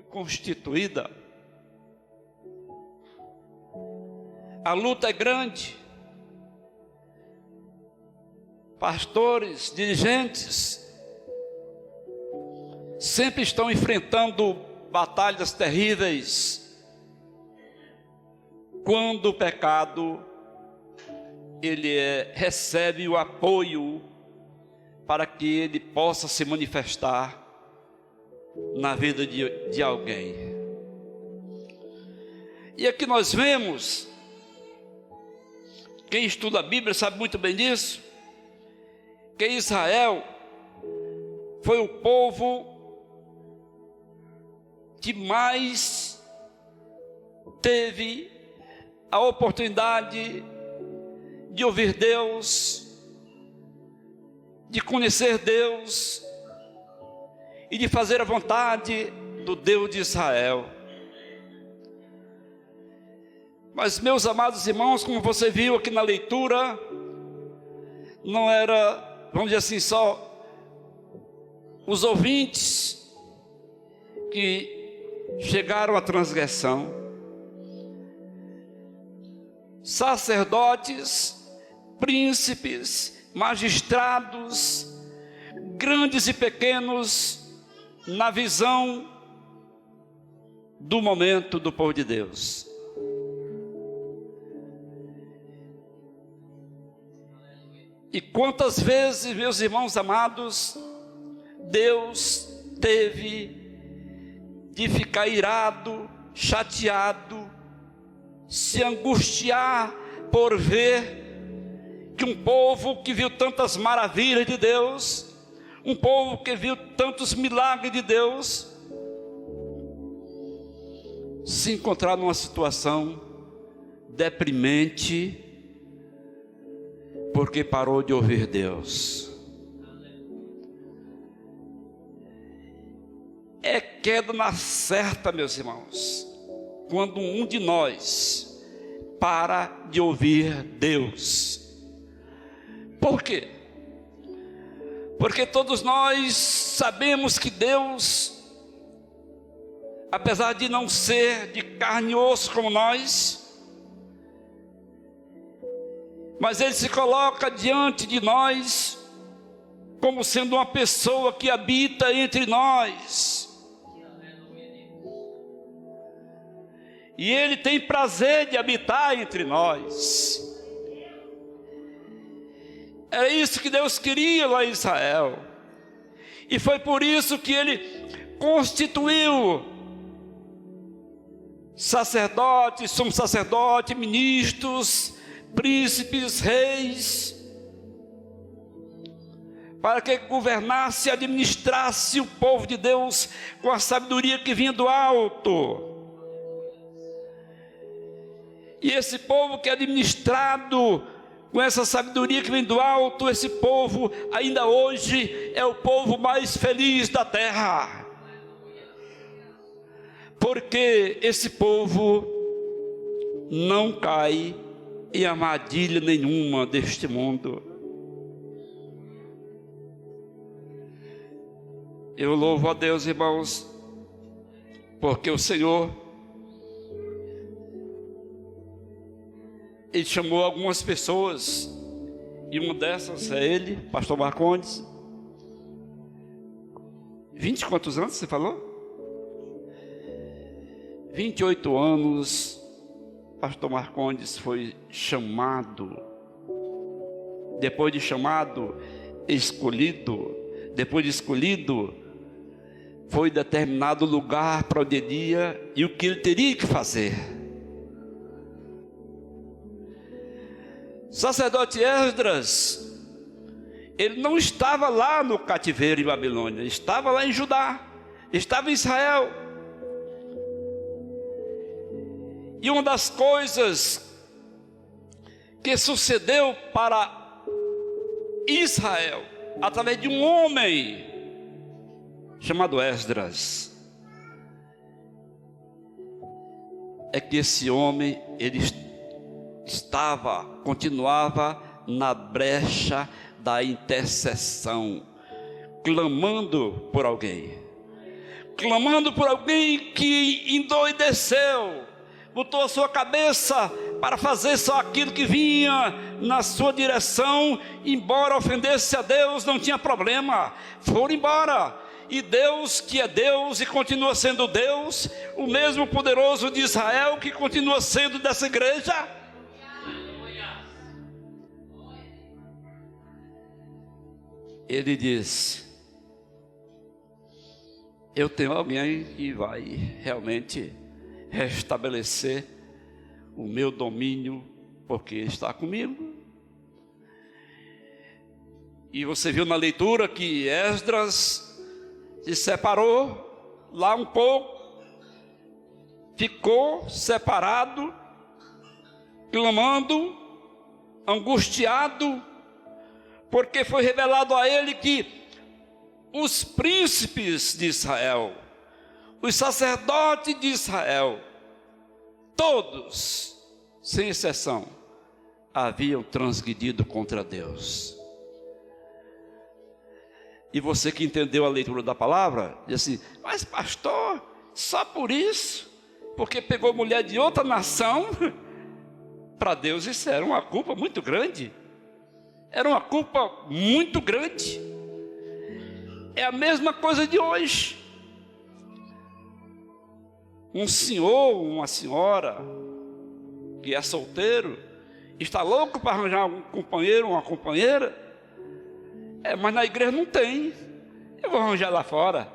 constituída. A luta é grande. Pastores, dirigentes, sempre estão enfrentando batalhas terríveis, quando o pecado recebe o apoio para que ele possa se manifestar na vida de alguém. E aqui nós vemos, quem estuda a Bíblia sabe muito bem disso, que Israel foi o povo que mais teve a oportunidade de ouvir Deus, de conhecer Deus e de fazer a vontade do Deus de Israel. Mas, meus amados irmãos, como você viu aqui na leitura, não era, vamos dizer assim, só os ouvintes que chegaram à transgressão. Sacerdotes, príncipes, magistrados, grandes e pequenos, na visão do momento do povo de Deus. E quantas vezes, meus irmãos amados, Deus teve de ficar irado, chateado, se angustiar por ver que um povo que viu tantas maravilhas de Deus, um povo que viu tantos milagres de Deus, se encontrar numa situação deprimente, porque parou de ouvir Deus. É queda na certa, meus irmãos, quando um de nós para de ouvir Deus. Por quê? Porque todos nós sabemos que Deus, apesar de não ser de carne e osso como nós, mas Ele se coloca diante de nós como sendo uma pessoa que habita entre nós. E Ele tem prazer de habitar entre nós. É isso que Deus queria lá em Israel. E foi por isso que Ele constituiu sacerdotes, sumo sacerdote, ministros, príncipes, reis, para que governasse e administrasse o povo de Deus com a sabedoria que vinha do alto. E esse povo que é administrado com essa sabedoria que vem do alto, esse povo ainda hoje é o povo mais feliz da terra, porque esse povo não cai em armadilha nenhuma deste mundo. Eu louvo a Deus, irmãos, porque o Senhor, Ele chamou algumas pessoas, e uma dessas é ele, pastor Marcondes. 20 quantos anos você falou? 28 anos, pastor Marcondes foi chamado. Depois de chamado, escolhido. Depois de escolhido, foi determinado o lugar para onde ele ia e o que ele teria que fazer. Sacerdote Esdras, ele não estava lá no cativeiro em Babilônia, estava lá em Judá, estava em Israel. E uma das coisas que sucedeu para Israel, através de um homem chamado Esdras, é que esse homem, ele continuava na brecha da intercessão, clamando por alguém, clamando por alguém que endoideceu, botou a sua cabeça para fazer só aquilo que vinha na sua direção, embora ofendesse a Deus, não tinha problema, foram embora. E Deus, que é Deus e continua sendo Deus, o mesmo poderoso de Israel, que continua sendo dessa igreja, ele diz: eu tenho alguém que vai realmente restabelecer o meu domínio, porque está comigo. E você viu na leitura que Esdras se separou lá um pouco, ficou separado, clamando, angustiado, porque foi revelado a ele que os príncipes de Israel, os sacerdotes de Israel, todos, sem exceção, haviam transgredido contra Deus. E você que entendeu a leitura da palavra, diz assim: mas pastor, só por isso? Porque pegou mulher de outra nação? Para Deus isso era uma culpa muito grande. Era uma culpa muito grande. É a mesma coisa de hoje. Um senhor, uma senhora que é solteiro, está louco para arranjar um companheiro, uma companheira, mas na igreja não tem, eu vou arranjar lá fora.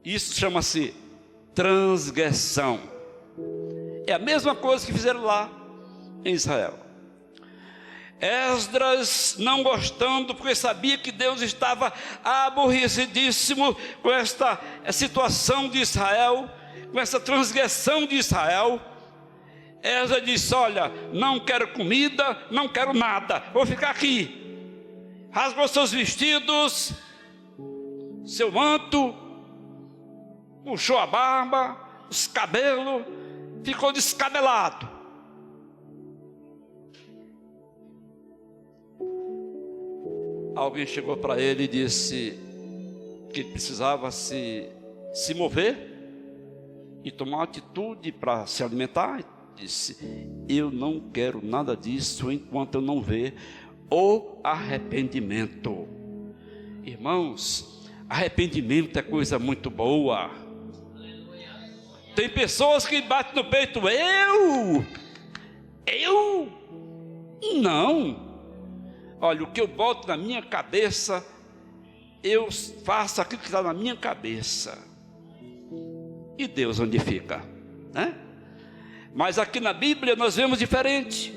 Isso chama-se transgressão. É a mesma coisa que fizeram lá em Israel. Esdras, não gostando, porque sabia que Deus estava aborrecidíssimo com esta situação de Israel, com essa transgressão de Israel, Esdras disse: olha, não quero comida, não quero nada, vou ficar aqui. Rasgou seus vestidos, seu manto, puxou a barba, os cabelos, ficou descabelado. Alguém chegou para ele e disse que ele precisava se mover e tomar uma atitude para se alimentar. Disse: eu não quero nada disso enquanto eu não ver o arrependimento. Irmãos, arrependimento é coisa muito boa. Tem pessoas que batem no peito: eu não. Olha, o que eu boto na minha cabeça, eu faço aquilo que está na minha cabeça. E Deus onde fica, né? Mas aqui na Bíblia nós vemos diferente.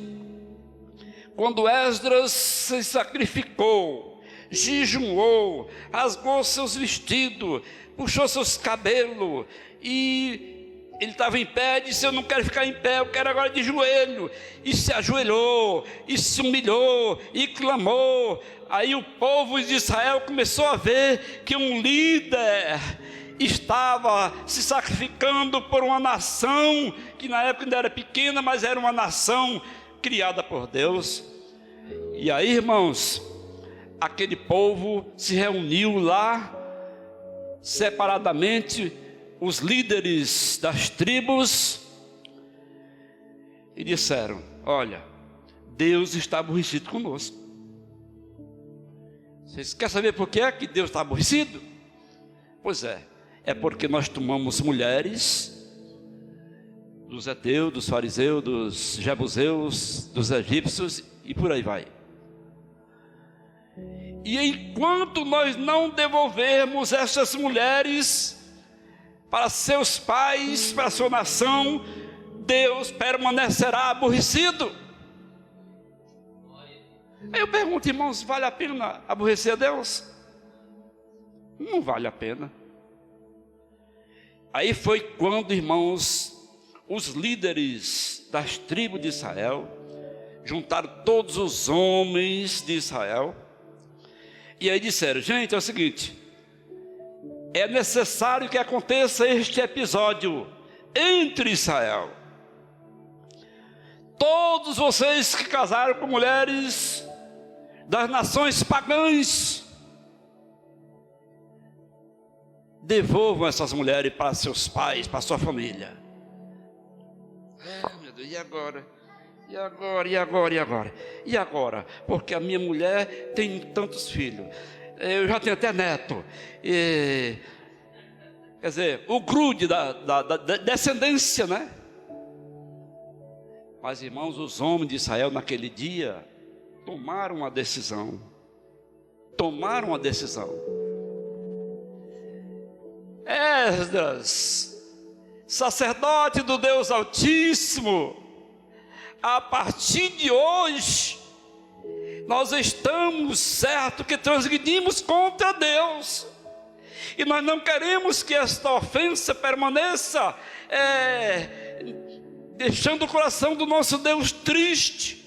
Quando Esdras se sacrificou, jejuou, rasgou seus vestidos, puxou seus cabelos, e ele estava em pé e disse: eu não quero ficar em pé, eu quero agora de joelho. E se ajoelhou, e se humilhou, e clamou. Aí o povo de Israel começou a ver que um líder estava se sacrificando por uma nação, que na época ainda era pequena, mas era uma nação criada por Deus. E aí, irmãos, aquele povo se reuniu lá, separadamente, os líderes das tribos, e disseram: olha, Deus está aborrecido conosco. Vocês querem saber por que é que Deus está aborrecido? Pois é porque nós tomamos mulheres dos heteus, dos fariseus, dos jebuseus, dos egípcios e por aí vai. E enquanto nós não devolvermos essas mulheres para seus pais, para sua nação, Deus permanecerá aborrecido. Aí eu pergunto, irmãos, vale a pena aborrecer a Deus? Não vale a pena. Aí foi quando, irmãos, os líderes das tribos de Israel juntaram todos os homens de Israel, e aí disseram: gente, é o seguinte, é necessário que aconteça este episódio entre Israel. Todos vocês que casaram com mulheres das nações pagãs, Devolvam essas mulheres para seus pais, para sua família. Meu Deus, e agora? E agora, e agora, e agora? E agora? Porque a minha mulher tem tantos filhos. Eu já tenho até neto. Quer dizer, o grude da descendência, né? Mas, irmãos, os homens de Israel naquele dia tomaram uma decisão. Tomaram uma decisão. Esdras, sacerdote do Deus Altíssimo, a partir de hoje, nós estamos certos que transgredimos contra Deus, e nós não queremos que esta ofensa permaneça, deixando o coração do nosso Deus triste.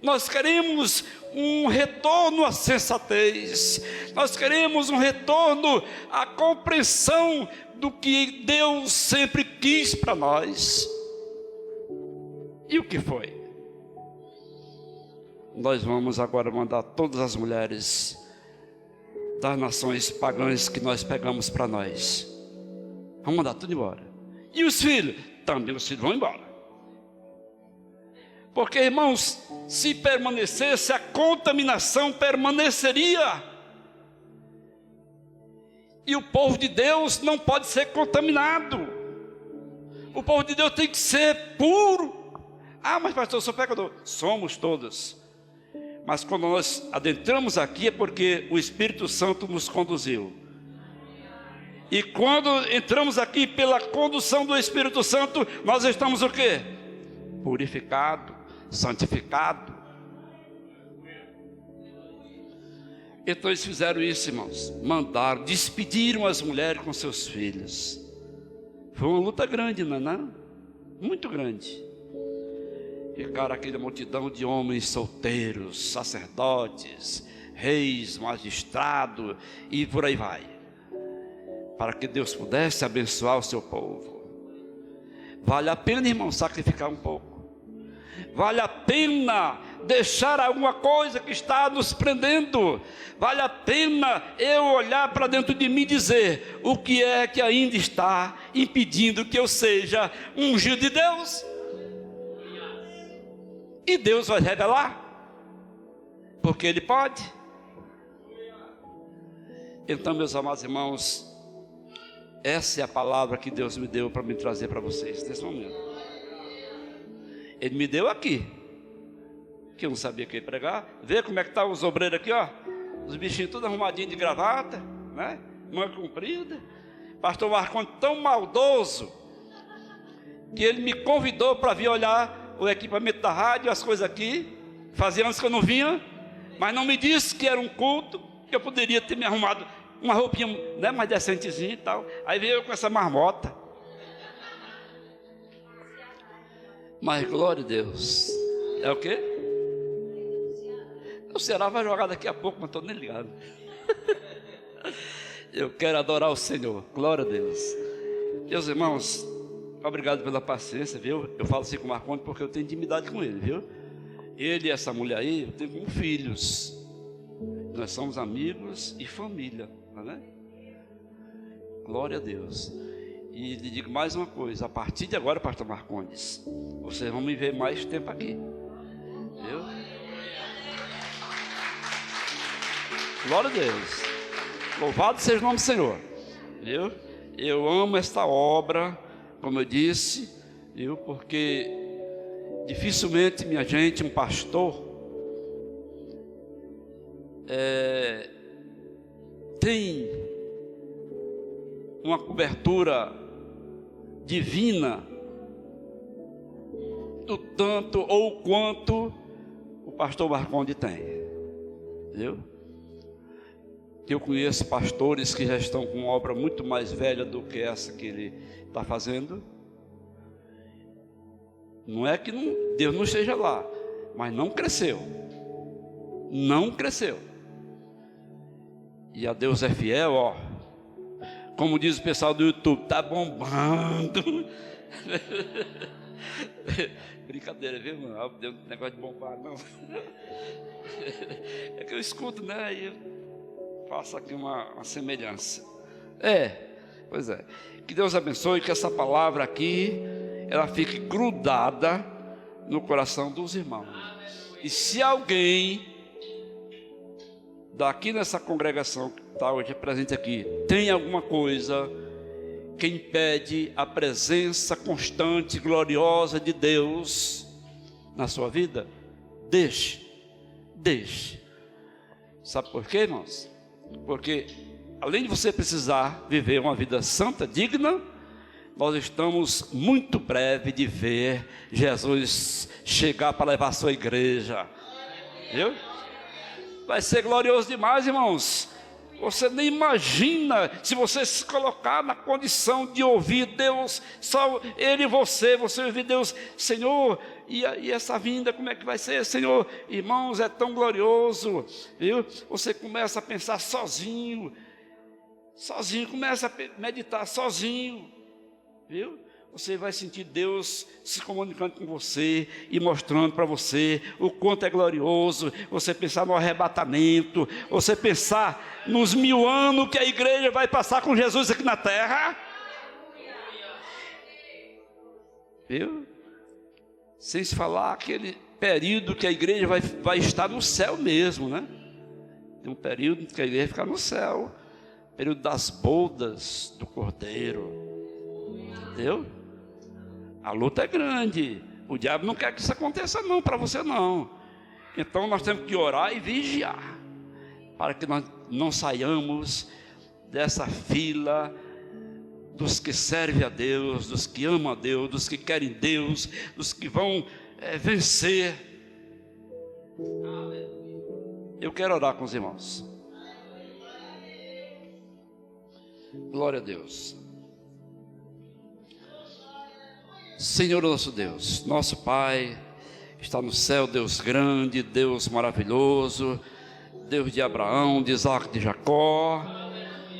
Nós queremos um retorno à sensatez, nós queremos um retorno à compreensão do que Deus sempre quis para nós. E o que foi? Nós vamos agora mandar todas as mulheres das nações pagãs que nós pegamos para nós. Vamos mandar tudo embora. E os filhos? Também os filhos vão embora. Porque, irmãos, se permanecesse, a contaminação permaneceria. E o povo de Deus não pode ser contaminado. O povo de Deus tem que ser puro. Ah, mas pastor, eu sou pecador. Somos todos. Mas quando nós adentramos aqui é porque o Espírito Santo nos conduziu. E quando entramos aqui pela condução do Espírito Santo, nós estamos o quê? Purificado, santificado. Então eles fizeram isso, irmãos. Mandaram, despediram as mulheres com seus filhos. Foi uma luta grande, não é? Muito grande. Ficaram aquela multidão de homens solteiros, sacerdotes, reis, magistrados e por aí vai, para que Deus pudesse abençoar o seu povo. Vale a pena, irmão, sacrificar um pouco. Vale a pena deixar alguma coisa que está nos prendendo. Vale a pena eu olhar para dentro de mim e dizer: o que é que ainda está impedindo que eu seja ungido de Deus? E Deus vai revelar, porque Ele pode. Então, meus amados irmãos, essa é a palavra que Deus me deu para me trazer para vocês nesse momento. Ele me deu aqui, que eu não sabia que ia pregar. Vê como é que está os obreiros aqui, ó. Os bichinhos todos arrumadinhos de gravata, né? Manga comprida. Pastor Marcondes tão maldoso, que ele me convidou para vir olhar o equipamento da rádio, as coisas aqui. Fazia anos que eu não vinha, mas não me disse que era um culto, que eu poderia ter me arrumado uma roupinha, né, mais decentezinha e tal. Aí veio eu com essa marmota. Mas glória a Deus. É o quê? O Ceará vai jogar daqui a pouco, mas estou nem ligado. Eu quero adorar o Senhor. Glória a Deus. Meus irmãos, obrigado pela paciência, viu? Eu falo assim com o Marcondes porque eu tenho intimidade com ele, viu? Ele e essa mulher aí, eu tenho como filhos. Nós somos amigos e família, não é? Glória a Deus. E lhe digo mais uma coisa: a partir de agora, pastor Marcondes, vocês vão me ver mais tempo aqui, viu? Glória a Deus. Louvado seja o nome do Senhor, viu? Eu amo esta obra, como eu disse, viu? Porque dificilmente, minha gente, um pastor tem uma cobertura divina do tanto ou quanto o pastor Marcondes tem, viu? Eu conheço pastores que já estão com uma obra muito mais velha do que essa que ele está fazendo. Não é que Deus não esteja lá, mas não cresceu. Não cresceu. E a Deus é fiel, ó. Como diz o pessoal do YouTube, tá bombando. Brincadeira, viu, mano? Não tem negócio de bombar, não. É que eu escuto, né? E eu faço aqui uma semelhança. Pois é. Que Deus abençoe, que essa palavra aqui, ela fique grudada no coração dos irmãos. E se alguém daqui nessa congregação que está hoje presente aqui, tem alguma coisa que impede a presença constante, gloriosa de Deus na sua vida, deixe. Sabe por quê, irmãos? Porque além de você precisar viver uma vida santa, digna, nós estamos muito breve de ver Jesus chegar para levar a sua igreja. Viu? Vai ser glorioso demais, irmãos. Você nem imagina, se você se colocar na condição de ouvir Deus, só Ele e você ouvir Deus, Senhor, e essa vinda, como é que vai ser, Senhor? Irmãos, é tão glorioso, viu? Você começa a pensar sozinho, começa a meditar sozinho, viu? Você vai sentir Deus se comunicando com você e mostrando para você o quanto é glorioso. Você pensar no arrebatamento, você pensar nos 1000 anos que a igreja vai passar com Jesus aqui na terra. Viu? Sem se falar aquele período que a igreja vai estar no céu mesmo, né? Tem um período que a igreja vai ficar no céu, período das bodas do Cordeiro. Entendeu? A luta é grande. O diabo não quer que isso aconteça não, para você não. Então nós temos que orar e vigiar, para que nós não saiamos dessa fila dos que servem a Deus, dos que amam a Deus, dos que querem Deus, dos que vão vencer. Eu quero orar com os irmãos. Glória a Deus. Senhor nosso Deus, nosso Pai, está no céu, Deus grande, Deus maravilhoso, Deus de Abraão, de Isaac, de Jacó,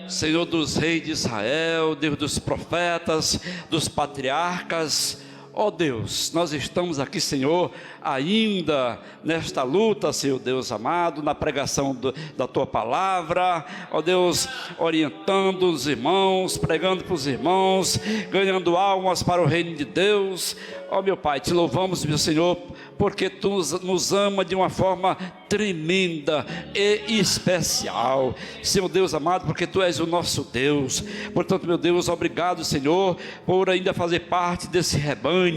Senhor dos reis de Israel, Deus dos profetas, dos patriarcas. Ó Deus, nós estamos aqui, Senhor, ainda nesta luta, Senhor Deus amado, na pregação da Tua palavra, ó Deus, orientando os irmãos, pregando para os irmãos, ganhando almas para o reino de Deus. Ó meu Pai, te louvamos, meu Senhor, porque Tu nos ama de uma forma tremenda e especial, Senhor Deus amado, porque Tu és o nosso Deus. Portanto, meu Deus, obrigado, Senhor, por ainda fazer parte desse rebanho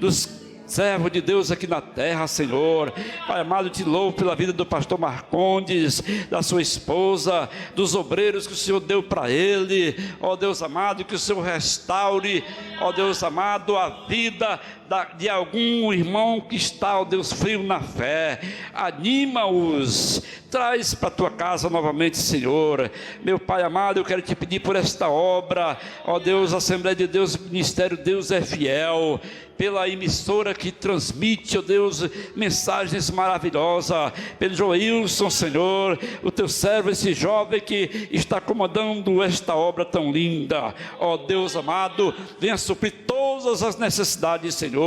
dos servo de Deus aqui na terra, Senhor. Pai amado, te louvo pela vida do pastor Marcondes, da sua esposa, dos obreiros que o Senhor deu para ele. Ó Deus amado, que o Senhor restaure, ó Deus amado, a vida de algum irmão que está, ó Deus, frio na fé. Anima-os, traz para a tua casa novamente, Senhor. Meu Pai amado, eu quero te pedir por esta obra, ó Deus, Assembleia de Deus, Ministério Deus é Fiel, pela emissora que transmite, ó Deus, mensagens maravilhosas, pelo Joilson, Senhor, o teu servo, esse jovem que está comandando esta obra tão linda. Ó Deus amado, venha suprir todas as necessidades, Senhor.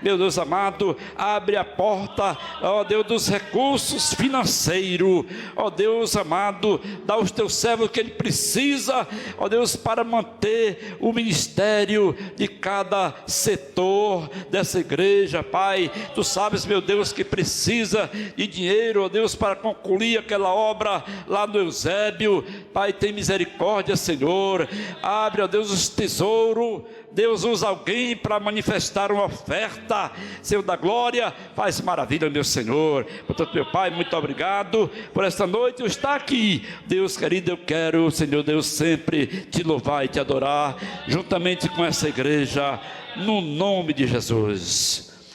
Meu Deus amado, abre a porta, ó Deus, dos recursos financeiros. Ó Deus amado, dá aos teus servos o que ele precisa, ó Deus, para manter o ministério de cada setor dessa igreja. Pai, Tu sabes, meu Deus, que precisa de dinheiro, ó Deus, para concluir aquela obra lá no Eusébio. Pai, tem misericórdia, Senhor. Abre, ó Deus, os tesouros. Deus, usa alguém para manifestar uma oferta, Senhor da glória, faz maravilha, meu Senhor. Portanto, meu Pai, muito obrigado por esta noite eu estar aqui. Deus querido, eu quero, Senhor Deus, sempre te louvar e te adorar, juntamente com essa igreja, no nome de Jesus.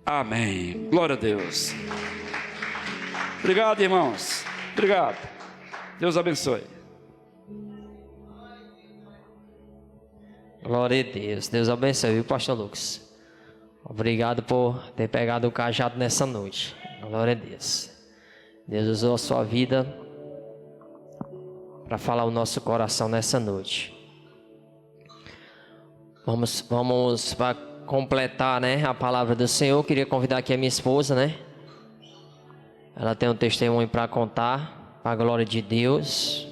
Amém. Glória a Deus. Obrigado, irmãos. Obrigado. Deus abençoe. Glória a Deus. Deus abençoe, viu, pastor Lucas? Obrigado por ter pegado o cajado nessa noite. Glória a Deus. Deus usou a sua vida para falar o nosso coração nessa noite. Vamos para completar, né, a palavra do Senhor. Eu queria convidar aqui a minha esposa, né? Ela tem um testemunho para contar, para a glória de Deus.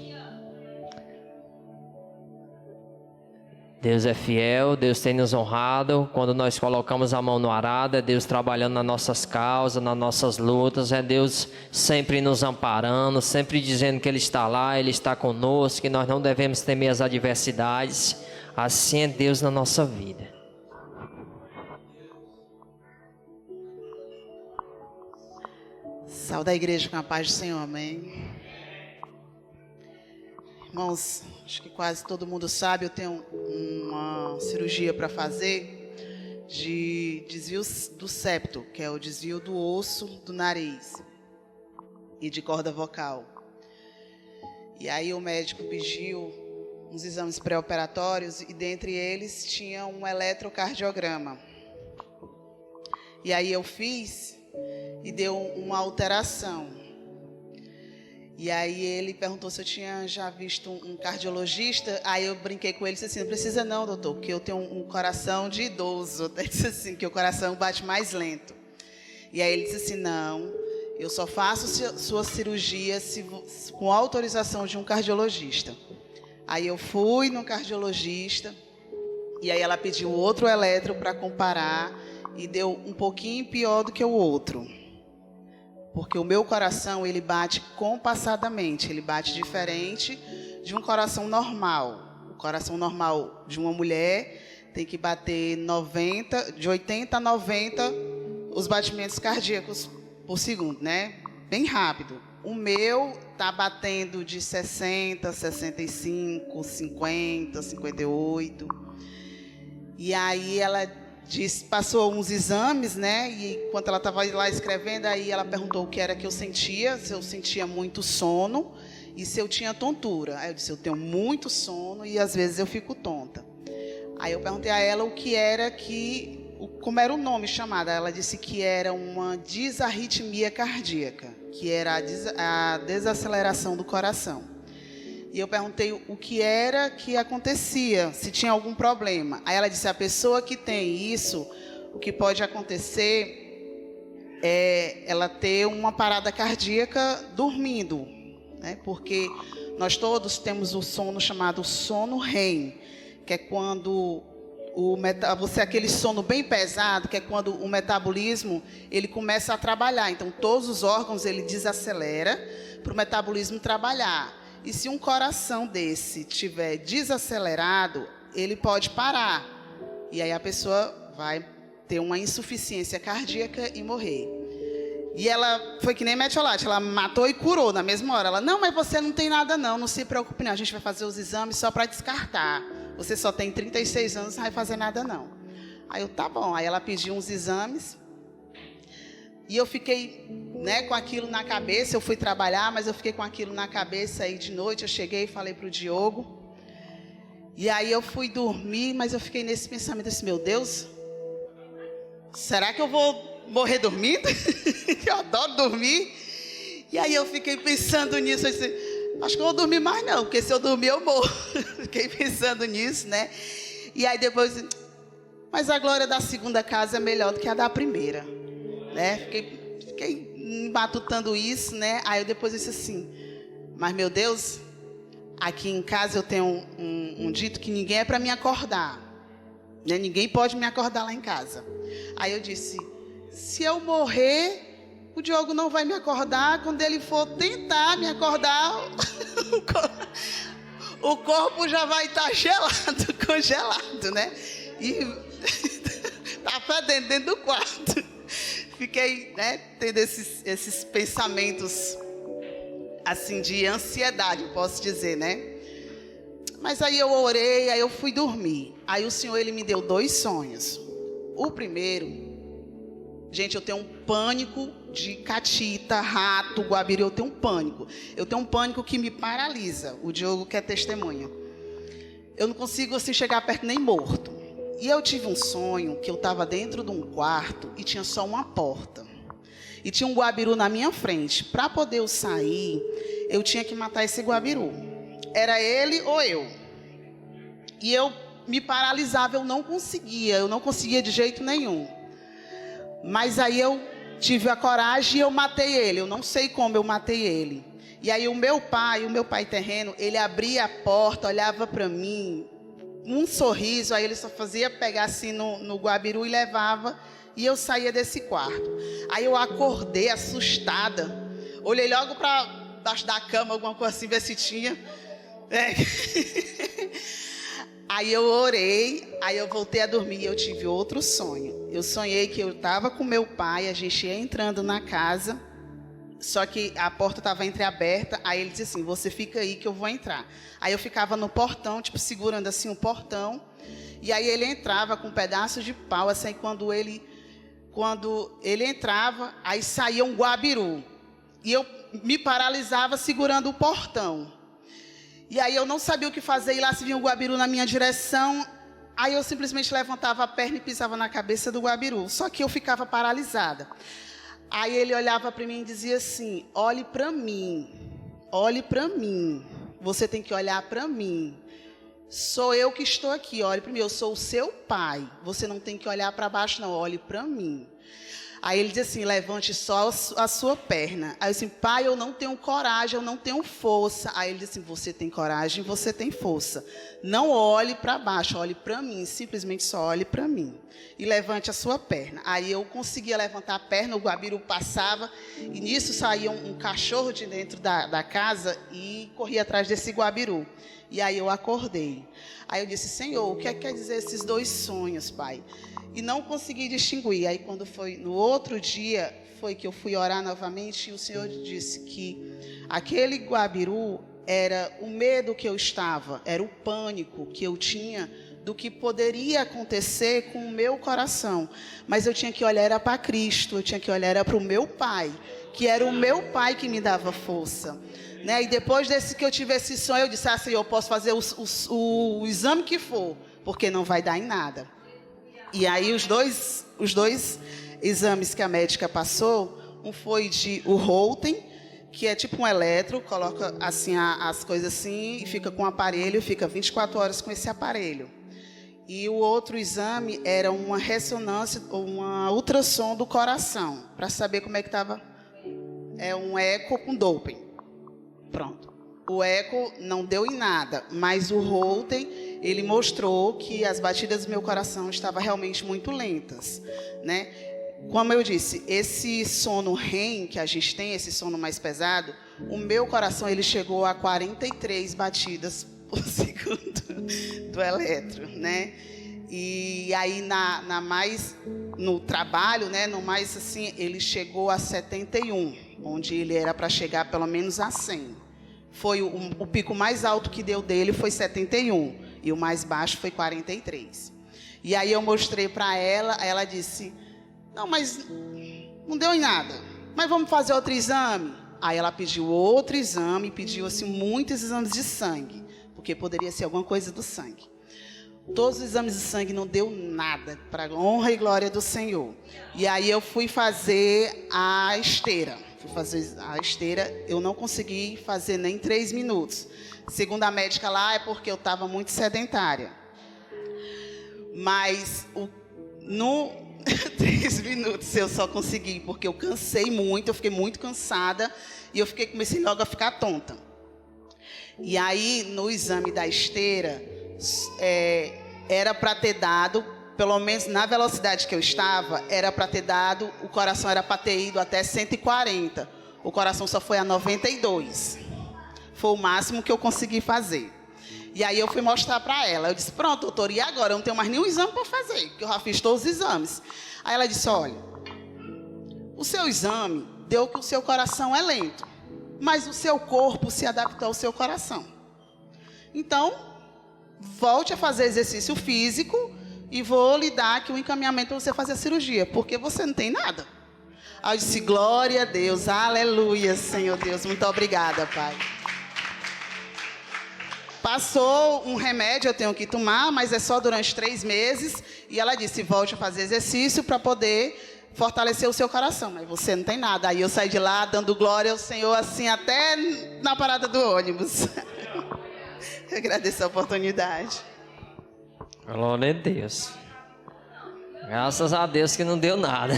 Deus é fiel, Deus tem nos honrado. Quando nós colocamos a mão no arado, é Deus trabalhando nas nossas causas, nas nossas lutas. É Deus sempre nos amparando, sempre dizendo que Ele está lá, Ele está conosco, que nós não devemos temer as adversidades. Assim é Deus na nossa vida. Saúde a igreja com a paz do Senhor, amém. Irmãos, acho que quase todo mundo sabe, eu tenho uma cirurgia para fazer de desvio do septo, que é o desvio do osso do nariz e de corda vocal. E aí o médico pediu uns exames pré-operatórios e dentre eles tinha um eletrocardiograma. E aí eu fiz e deu uma alteração. E aí ele perguntou se eu tinha já visto um cardiologista. Aí eu brinquei com ele e disse assim: não precisa não, doutor, porque eu tenho um coração de idoso. Ele disse assim, que o coração bate mais lento. E aí ele disse assim: não, eu só faço sua cirurgia com autorização de um cardiologista. Aí eu fui no cardiologista e aí ela pediu outro eletro para comparar e deu um pouquinho pior do que o outro. Porque o meu coração, ele bate compassadamente, ele bate diferente de um coração normal. O coração normal de uma mulher tem que bater de 80 a 90 os batimentos cardíacos por segundo, né? Bem rápido. O meu tá batendo de 60, 65, 50, 58. E aí ela passou uns exames, né? E enquanto ela estava lá escrevendo, aí ela perguntou o que era que eu sentia, se eu sentia muito sono e se eu tinha tontura. Aí eu disse: eu tenho muito sono e às vezes eu fico tonta. Aí eu perguntei a ela o que era como era o nome chamado. Ela disse que era uma disarritmia cardíaca, que era a desaceleração do coração. E eu perguntei o que era que acontecia, se tinha algum problema. Aí ela disse: a pessoa que tem isso, o que pode acontecer é ela ter uma parada cardíaca dormindo, né? Porque nós todos temos o sono chamado sono REM, que é quando você aquele sono bem pesado, que é quando o metabolismo ele começa a trabalhar. Então todos os órgãos ele desacelera para o metabolismo trabalhar. E se um coração desse tiver desacelerado, ele pode parar. E aí a pessoa vai ter uma insuficiência cardíaca e morrer. E ela foi que nem metiolate, ela matou e curou na mesma hora. Ela: não, mas você não tem nada não se preocupe não, a gente vai fazer os exames só para descartar. Você só tem 36 anos, não vai fazer nada não. Aí eu: tá bom. Aí ela pediu uns exames. E eu fiquei, né, com aquilo na cabeça. Eu fui trabalhar, mas eu fiquei com aquilo na cabeça. Aí de noite eu cheguei e falei para o Diogo. E aí eu fui dormir, mas eu fiquei nesse pensamento assim: meu Deus, será que eu vou morrer dormindo? Eu adoro dormir. E aí eu fiquei pensando nisso. Eu disse: acho que eu vou dormir mais não, porque se eu dormir eu morro. Fiquei pensando nisso, né? E aí depois: mas a glória da segunda casa é melhor do que a da primeira, né? Fiquei matutando isso, né? Aí eu depois disse assim: mas meu Deus, aqui em casa eu tenho um dito que ninguém é para me acordar, né? Ninguém pode me acordar lá em casa. Aí eu disse: se eu morrer, o Diogo não vai me acordar. Quando ele for tentar me acordar, o corpo já vai estar gelado, congelado, né? E tá fedendo dentro do quarto. Fiquei, né, tendo esses pensamentos assim de ansiedade, eu posso dizer, né? Mas aí eu orei, aí eu fui dormir. Aí o Senhor, ele me deu 2 sonhos. O primeiro, gente, eu tenho um pânico de catita, rato, guabiri, eu tenho um pânico. Eu tenho um pânico que me paralisa. O Diogo que é testemunha. Eu não consigo assim chegar perto nem morto. E eu tive um sonho que eu estava dentro de um quarto e tinha só uma porta. E tinha um guabiru na minha frente. Para poder eu sair, eu tinha que matar esse guabiru. Era ele ou eu. E eu me paralisava, eu não conseguia de jeito nenhum. Mas aí eu tive a coragem e eu matei ele. Eu não sei como eu matei ele. E aí o meu pai terreno, ele abria a porta, olhava para mim um sorriso, aí ele só fazia pegar assim no guabiru e levava, e eu saía desse quarto. Aí eu acordei assustada, olhei logo para baixo da cama, alguma coisa assim, ver se tinha. Aí eu orei, aí eu voltei a dormir e eu tive outro sonho. Eu sonhei que eu estava com meu pai, a gente ia entrando na casa, só que a porta estava entreaberta, aí ele disse assim, você fica aí que eu vou entrar. Aí eu ficava no portão, tipo, segurando assim o portão, e aí ele entrava com um pedaço de pau, assim, quando ele entrava, aí saía um guabiru, e eu me paralisava segurando o portão. E aí eu não sabia o que fazer, e lá se vinha um guabiru na minha direção, aí eu simplesmente levantava a perna e pisava na cabeça do guabiru, só que eu ficava paralisada. Aí ele olhava para mim e dizia assim, olhe para mim, você tem que olhar para mim, sou eu que estou aqui, olhe para mim, eu sou o seu pai, você não tem que olhar para baixo não, olhe para mim. Aí ele diz assim, levante só a sua perna. Aí eu disse, pai, eu não tenho coragem, eu não tenho força. Aí ele disse assim, você tem coragem, você tem força. Não olhe para baixo, olhe para mim, simplesmente só olhe para mim. E levante a sua perna. Aí eu conseguia levantar a perna, o guabiru passava, e nisso saía um cachorro de dentro da casa e corria atrás desse guabiru. E aí eu acordei. Aí eu disse, Senhor, o que é que quer dizer esses dois sonhos, pai? E não consegui distinguir. Aí quando foi no outro dia, foi que eu fui orar novamente e o Senhor disse que aquele guabiru era o medo que eu estava, era o pânico que eu tinha do que poderia acontecer com o meu coração. Mas eu tinha que olhar para Cristo, eu tinha que olhar para o meu Pai, que era o meu Pai que me dava força. Né? E depois desse que eu tive esse sonho, eu disse, Senhor, eu posso fazer o exame que for, porque não vai dar em nada. E aí os dois exames que a médica passou, um foi de o Holter, que é tipo um eletro, coloca assim as coisas assim e fica com o aparelho, fica 24 horas com esse aparelho. E o outro exame era uma ressonância, ou uma ultrassom do coração, para saber como é que estava. É um eco com Doppler. Pronto. O eco não deu em nada, mas o Holter, ele mostrou que as batidas do meu coração estavam realmente muito lentas, né? Como eu disse, esse sono REM que a gente tem, esse sono mais pesado, o meu coração ele chegou a 43 batidas por segundo do eletro, né? E aí no trabalho, né, no mais assim, ele chegou a 71, onde ele era para chegar pelo menos a 100. Foi o pico mais alto que deu dele foi 71 e o mais baixo foi 43. E aí eu mostrei para ela, ela disse, não, mas não deu em nada, mas vamos fazer outro exame. Aí ela pediu outro exame, pediu assim muitos exames de sangue, porque poderia ser alguma coisa do sangue. Todos os exames de sangue não deu nada, para a honra e glória do Senhor. E aí eu fui fazer a esteira. Eu não consegui fazer nem 3 minutos. Segundo a médica lá, é porque eu estava muito sedentária. Mas no 3 minutos eu só consegui, porque eu cansei muito, eu fiquei muito cansada e eu comecei logo a ficar tonta. E aí, no exame da esteira, era para ter dado, pelo menos na velocidade que eu estava, era para ter dado, o coração era para ter ido até 140. O coração só foi a 92. Foi o máximo que eu consegui fazer. E aí eu fui mostrar para ela. Eu disse, pronto, doutora, e agora? Eu não tenho mais nenhum exame para fazer, porque eu já fiz todos os exames. Aí ela disse, olha, o seu exame deu que o seu coração é lento, mas o seu corpo se adaptou ao seu coração. Então, volte a fazer exercício físico e vou lhe dar aqui um encaminhamento para você fazer a cirurgia, porque você não tem nada. Aí eu disse, glória a Deus, aleluia, Senhor Deus, muito obrigada, Pai. Passou um remédio, eu tenho que tomar, mas é só durante 3 meses. E ela disse, volte a fazer exercício para poder fortalecer o seu coração. Mas você não tem nada. Aí eu saí de lá dando glória ao Senhor, assim, até na parada do ônibus. Eu agradeço a oportunidade. Glória a Deus. Graças a Deus que não deu nada.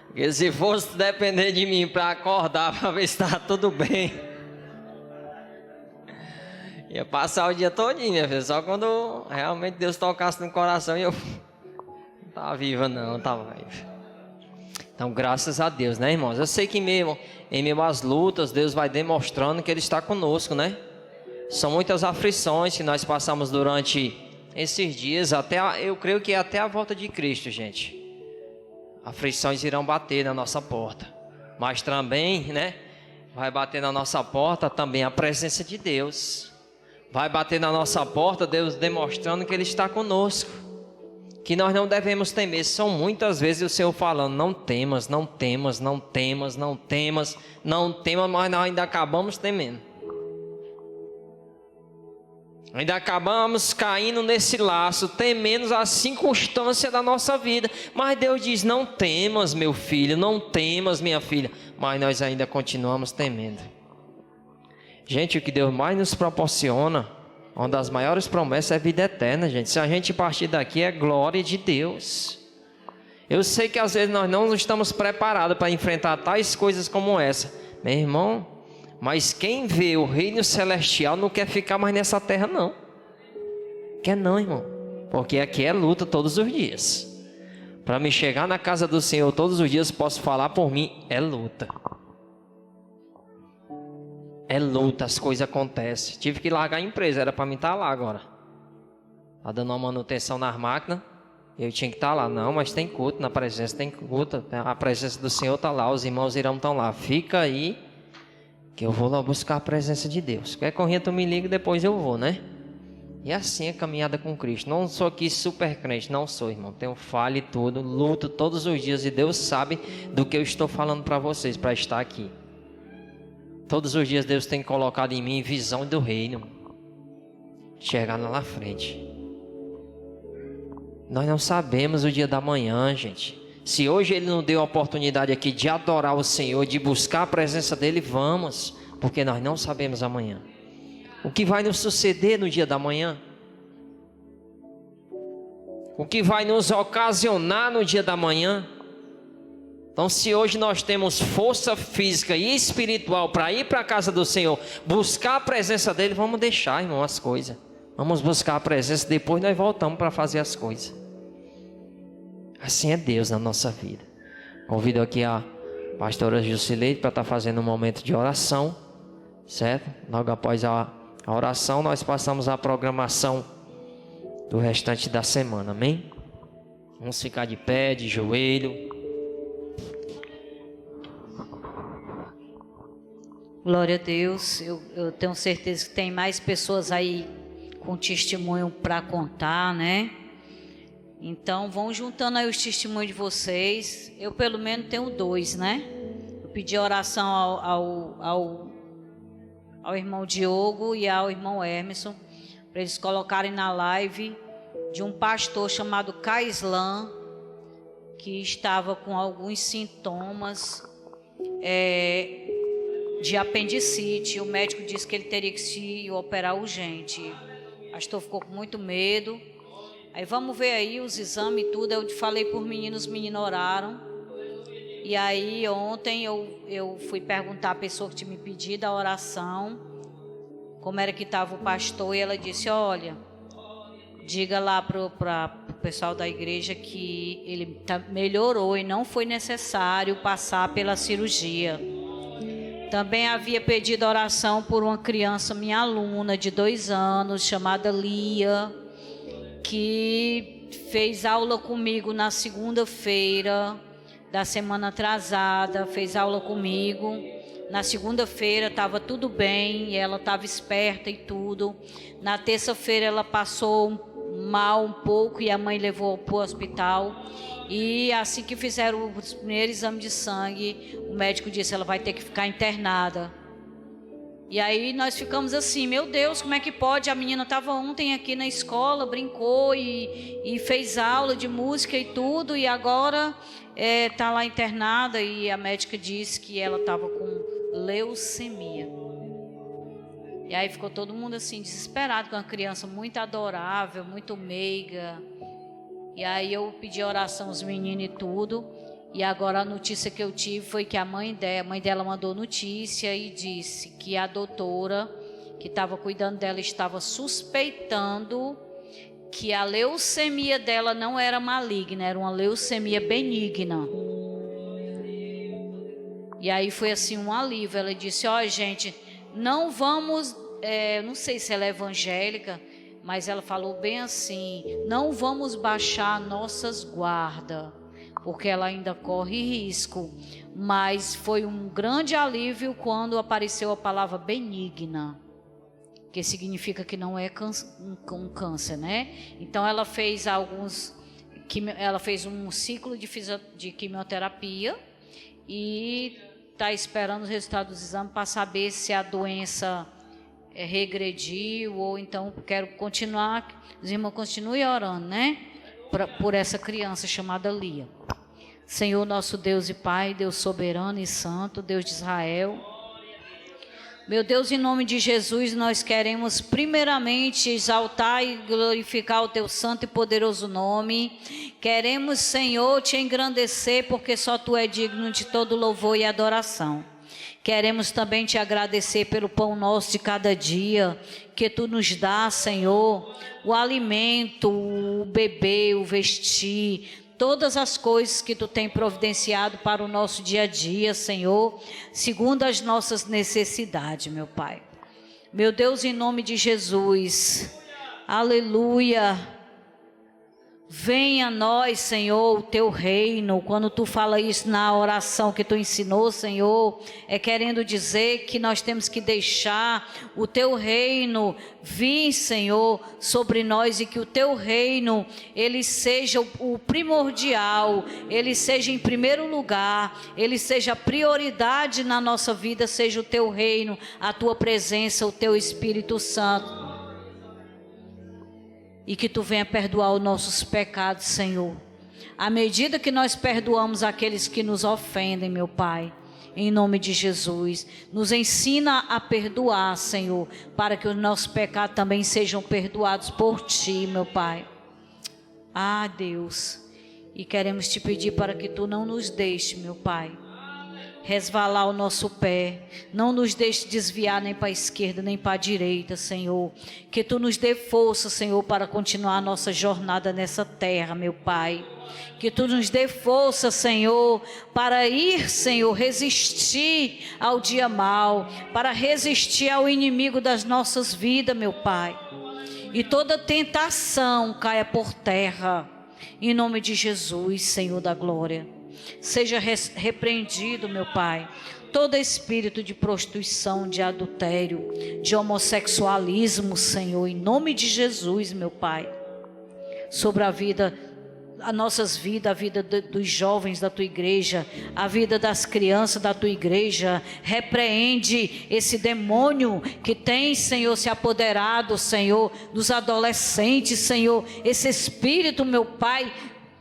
Porque se fosse depender de mim para acordar, para ver se está tudo bem, Ia passar o dia todinho, minha filha, só quando realmente Deus tocasse no coração e eu não estava viva não, não estava viva. Então, graças a Deus, né, irmãos? Eu sei que em meio às lutas, Deus vai demonstrando que Ele está conosco, né? São muitas aflições que nós passamos durante esses dias, eu creio que até a volta de Cristo, gente. Aflições irão bater na nossa porta, mas também, né, vai bater na nossa porta também a presença de Deus. Vai bater na nossa porta Deus demonstrando que Ele está conosco, que nós não devemos temer. São muitas vezes o Senhor falando: não temas, não temas, não temas, não temas, não temas, mas nós ainda acabamos temendo. Ainda acabamos caindo nesse laço, temendo as circunstâncias da nossa vida. Mas Deus diz: não temas, meu filho, não temas, minha filha. Mas nós ainda continuamos temendo. Gente, o que Deus mais nos proporciona, uma das maiores promessas, é vida eterna, gente. Se a gente partir daqui, é glória de Deus. Eu sei que às vezes nós não estamos preparados para enfrentar tais coisas como essa, meu irmão. Mas quem vê o reino celestial não quer ficar mais nessa terra, não. Quer não, irmão. Porque aqui é luta todos os dias. Para me chegar na casa do Senhor todos os dias, posso falar por mim, é luta. É luta, as coisas acontecem. Tive que largar a empresa, era para mim estar lá agora. Tá dando uma manutenção nas máquinas. Eu tinha que estar lá. Não, mas tem culto, na presença tem culto. A presença do Senhor está lá, os irmãos irão estar lá. Fica aí, que eu vou lá buscar a presença de Deus. Quer correr, tu me liga e depois eu vou, né? E assim é a caminhada com Cristo. Não sou aqui super crente, não sou, irmão. Tenho falha e tudo, luto todos os dias e Deus sabe do que eu estou falando para vocês, para estar aqui. Todos os dias Deus tem colocado em mim visão do reino. Chegar lá na frente. Nós não sabemos o dia da manhã, gente. Se hoje Ele nos deu a oportunidade aqui de adorar o Senhor, de buscar a presença dEle, vamos, porque nós não sabemos amanhã. O que vai nos suceder no dia da manhã? O que vai nos ocasionar no dia da manhã? Então, se hoje nós temos força física e espiritual para ir para a casa do Senhor, buscar a presença dEle, vamos deixar, irmão, as coisas. Vamos buscar a presença, depois nós voltamos para fazer as coisas. Assim é Deus na nossa vida. Convido aqui a pastora Jusileide para estar fazendo um momento de oração, certo? Logo após a oração, nós passamos a programação do restante da semana, amém? Vamos ficar de pé, de joelho. Glória a Deus. Eu tenho certeza que tem mais pessoas aí com testemunho para contar, né? Então, vão juntando aí os testemunhos de vocês. Eu, pelo menos, tenho 2, né? Eu pedi oração ao irmão Diogo e ao irmão Hermeson, para eles colocarem na live de um pastor chamado Caislan, que estava com alguns sintomas de apendicite. O médico disse que ele teria que se operar urgente. O pastor ficou com muito medo. Aí vamos ver aí os exames e tudo. Eu falei por meninos, os meninos oraram. E aí ontem eu fui perguntar à pessoa que tinha me pedido a oração, como era que estava o pastor, e ela disse: olha, diga lá para o pessoal da igreja que ele melhorou e não foi necessário passar pela cirurgia. Também havia pedido oração por uma criança, minha aluna de 2 anos, chamada Lia, que fez aula comigo na segunda-feira da semana atrasada, fez aula comigo. Na segunda-feira estava tudo bem, ela estava esperta e tudo. Na terça-feira ela passou mal um pouco e a mãe levou para o hospital. E assim que fizeram os primeiros exames de sangue, o médico disse: ela vai ter que ficar internada. E aí nós ficamos assim: meu Deus, como é que pode? A menina estava ontem aqui na escola, brincou e fez aula de música e tudo, e agora está lá internada. E a médica disse que ela estava com leucemia. E aí ficou todo mundo assim desesperado, com uma criança muito adorável, muito meiga. E aí eu pedi oração aos meninos e tudo. E agora a notícia que eu tive foi que a mãe dela mandou notícia e disse que a doutora que estava cuidando dela estava suspeitando que a leucemia dela não era maligna, era uma leucemia benigna. E aí foi assim um alívio. Ela disse: ó, gente, não vamos, não sei se ela é evangélica, mas ela falou bem assim: não vamos baixar nossas guardas, porque ela ainda corre risco. Mas foi um grande alívio quando apareceu a palavra benigna, que significa que não é um câncer, né? Então ela fez um ciclo de quimioterapia e está esperando os resultados dos exames para saber se a doença regrediu ou então quero continuar. Os irmãos continuem orando, né? Por essa criança chamada Lia. Senhor, nosso Deus e Pai, Deus soberano e santo, Deus de Israel. Meu Deus, em nome de Jesus, nós queremos primeiramente exaltar e glorificar o teu santo e poderoso nome. Queremos, Senhor, te engrandecer, porque só tu é digno de todo louvor e adoração. Queremos também te agradecer pelo pão nosso de cada dia, que tu nos dá, Senhor, o alimento, o beber, o vestir, todas as coisas que tu tem providenciado para o nosso dia a dia, Senhor, segundo as nossas necessidades, meu Pai. Meu Deus, em nome de Jesus, aleluia. Venha a nós, Senhor, o teu reino. Quando tu fala isso na oração que tu ensinou, Senhor, é querendo dizer que nós temos que deixar o teu reino vir, Senhor, sobre nós, e que o teu reino, ele seja o primordial, ele seja em primeiro lugar, ele seja a prioridade na nossa vida, seja o teu reino, a tua presença, o teu Espírito Santo. E que tu venha perdoar os nossos pecados, Senhor. À medida que nós perdoamos aqueles que nos ofendem, meu Pai, em nome de Jesus, nos ensina a perdoar, Senhor, para que os nossos pecados também sejam perdoados por Ti, meu Pai. Ah, Deus, e queremos Te pedir para que Tu não nos deixe, meu Pai, resvalar o nosso pé, não nos deixe desviar nem para a esquerda nem para a direita, Senhor, que Tu nos dê força, Senhor, para continuar a nossa jornada nessa terra, meu Pai, que Tu nos dê força, Senhor, para ir, Senhor, resistir ao dia mau, para resistir ao inimigo das nossas vidas, meu Pai, e toda tentação caia por terra, em nome de Jesus, Senhor da glória. Seja repreendido, meu Pai, todo espírito de prostituição, de adultério, de homossexualismo, Senhor, em nome de Jesus, meu Pai, sobre as nossas vidas, a vida dos jovens da Tua igreja, a vida das crianças da Tua igreja. Repreende esse demônio que tem, Senhor, se apoderado, Senhor, dos adolescentes, Senhor, esse espírito, meu Pai,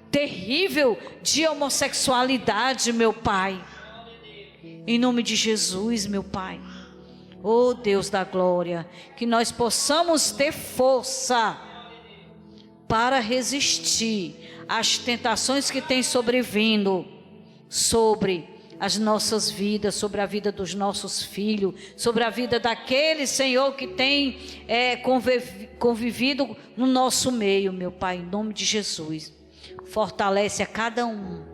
terrível de homossexualidade, meu Pai, em nome de Jesus, meu Pai. Oh Deus da glória, que nós possamos ter força para resistir às tentações que têm sobrevindo sobre as nossas vidas, sobre a vida dos nossos filhos, sobre a vida daqueles, Senhor, que tem convivido no nosso meio, meu Pai, em nome de Jesus. Fortalece a cada um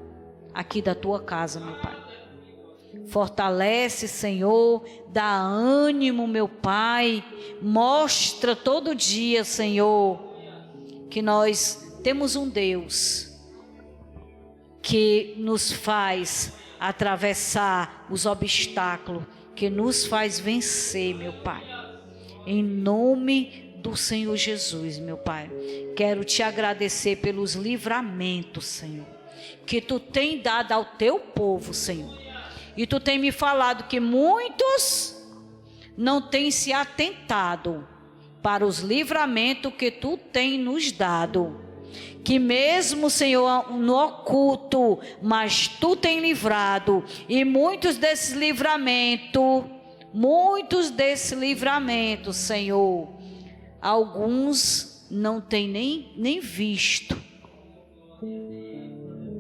aqui da Tua casa, meu Pai. Fortalece, Senhor, dá ânimo, meu Pai. Mostra todo dia, Senhor, que nós temos um Deus que nos faz atravessar os obstáculos, que nos faz vencer, meu Pai. Em nome do Senhor Jesus, meu Pai, quero Te agradecer pelos livramentos, Senhor, que Tu tem dado ao Teu povo, Senhor, e Tu tem me falado que muitos não têm se atentado para os livramentos que Tu tem nos dado, que mesmo, Senhor, no oculto, mas Tu tem livrado, e muitos desses livramentos, Senhor, alguns não têm nem visto,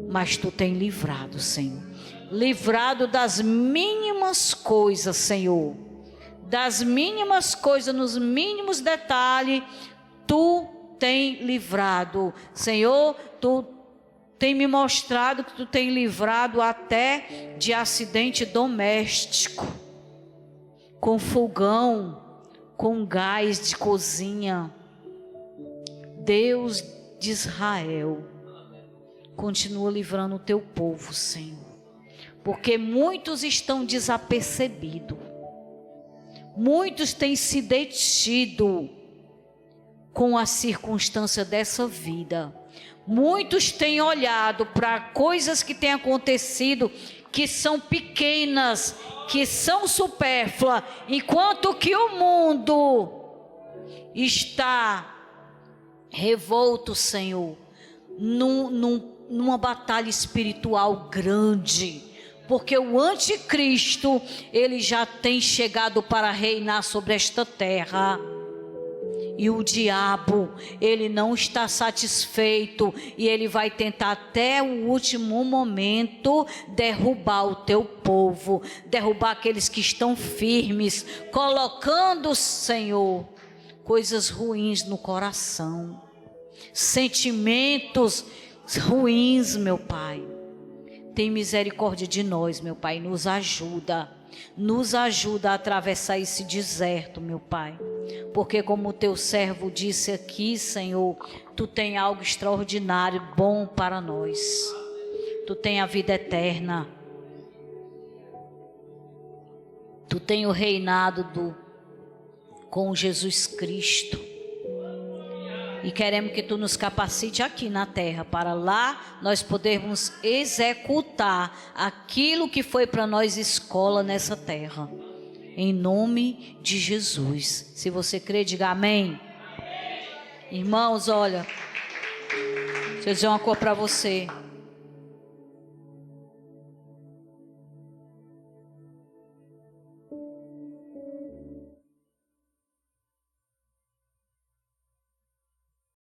mas Tu tem livrado, Senhor. Livrado das mínimas coisas, Senhor. das mínimas coisas, nos mínimos detalhes, tu tem livrado. Senhor, tu tem me mostrado que tu tem livrado até de acidente doméstico, com fogão, com gás de cozinha. Deus de Israel, continua livrando o teu povo, Senhor, porque muitos estão desapercebidos, muitos têm se detido com a circunstância dessa vida. Muitos têm olhado para coisas que têm acontecido, que são pequenas, que são supérfluas, enquanto que o mundo está revolto, Senhor, numa batalha espiritual grande, porque o anticristo, ele já tem chegado para reinar sobre esta terra. E o diabo, ele não está satisfeito, e ele vai tentar até o último momento derrubar o teu povo, derrubar aqueles que estão firmes, colocando, Senhor, coisas ruins no coração, sentimentos ruins, meu Pai. Tem misericórdia de nós, meu Pai, nos ajuda a atravessar esse deserto, meu Pai, porque como o teu servo disse aqui, Senhor, tu tem algo extraordinário, bom para nós. Tu tem a vida eterna, tu tem o reinado com Jesus Cristo, e queremos que tu nos capacite aqui na terra, para lá nós podermos executar aquilo que foi para nós escola nessa terra. Em nome de Jesus. Se você crê, diga amém. Irmãos, olha, deixa eu dizer uma coisa para você.